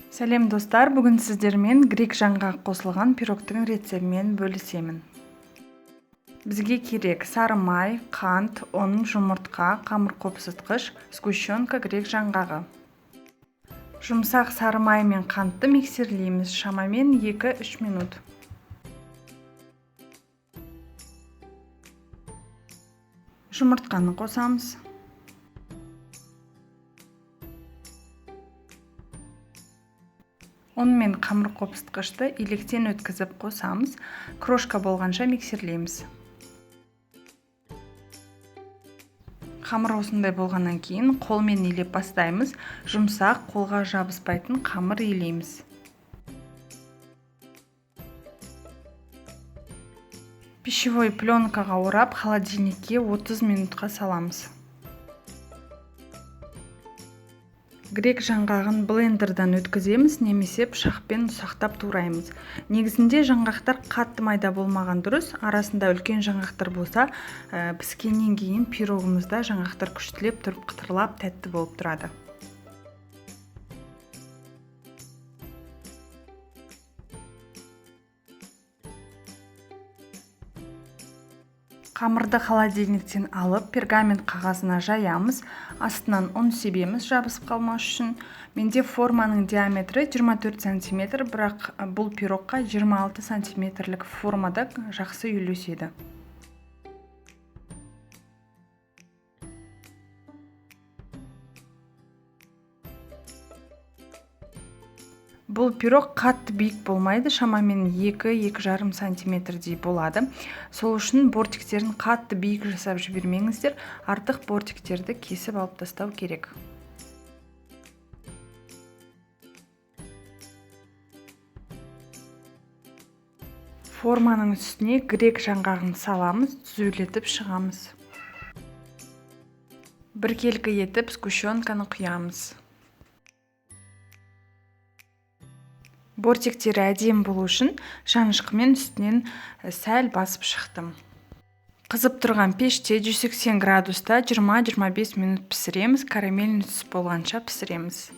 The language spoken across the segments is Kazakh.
Сәлем достар, бүгін сіздермен грек жаңғағы қосылған пирогтың рецебімен бөлісемін. Бізге керек сары май, қант, ұн, жұмыртқа, қамыр қопсытқыш, сгущенка, грек жаңғағы. Жұмсақ сары май мен қантты миксерлейміз, шамамен 2-3 минут. Жұмыртқаны қосамыз. ұн мен қамыр қопсытқышты електен өткізіп қосамыз, крошка болғанша миксерлейміз. Қамыр осындай болғаннан кейін қолмен илеп бастаймыз, жұмсақ, қолға жабыспайтын қамыр илейміз. Пищевой пленкаға орап, холодильникке 30 минутқа саламыз. Грек жаңғағын блендердан өткіземіз, немесе пышақпен ұсақтап тураймыз. Негізінде жаңғақтар қатты майда болмаған дұрыс, арасында үлкен жаңғақтар болса, піскеннен кейін пирогымызда жаңғақтар күштілеп тұрып қытырлап тәтті болып тұрады. Қамырды холодильниктен алып, пергамент қағазына жаямыз, астынан ұн себеміз жабысып қалмас үшін. Менде форманың диаметрі 24 см, бірақ бұл пирогқа 26 см формада жақсы үйлеседі. Бұл пирог қатты биік болмайды, шамамен 2-2,5 сантиметрдей болады. Сол үшін бортиктерін қатты биік жасап жібермеңіздер, артық бортиктерді кесіп алып тастау керек. Форманың үстіне грек жаңғағын саламыз, түзулетіп шығамыз. Біркелкі етіп сгущенканы құямыз. Бортиктері әдем болу үшін шанышқымен үстінен сәл басып шықтым. Қызып тұрған пеште 180 градуста 20-25 минут пісіреміз, карамель түсіп болғанша пісіреміз.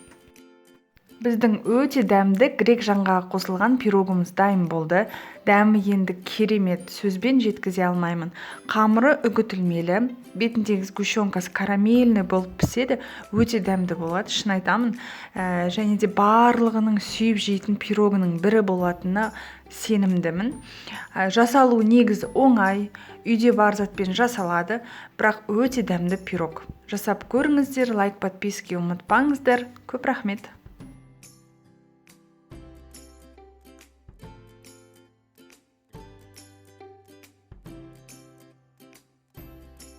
Біздің өте дәмді грек жаңғағы қосылған пирогымыз дайын болды. Дәмі енді керемет, сөзбен жеткізе алмаймын. Қамыры үгітілмелі, бетіндегі сгущенкасы карамельный болып піседі, өте дәмді болады, шын айтамын. Және де барлығының сүйіп жейтін пирогының бірі болатынына сенімдімін. Жасалу негізі оңай, үйде бар затпен жасалады, бірақ өте дәмді пирог. Жасап көріңіздер, лайк, подписки ұмытпаңыздар. Көп рахмет.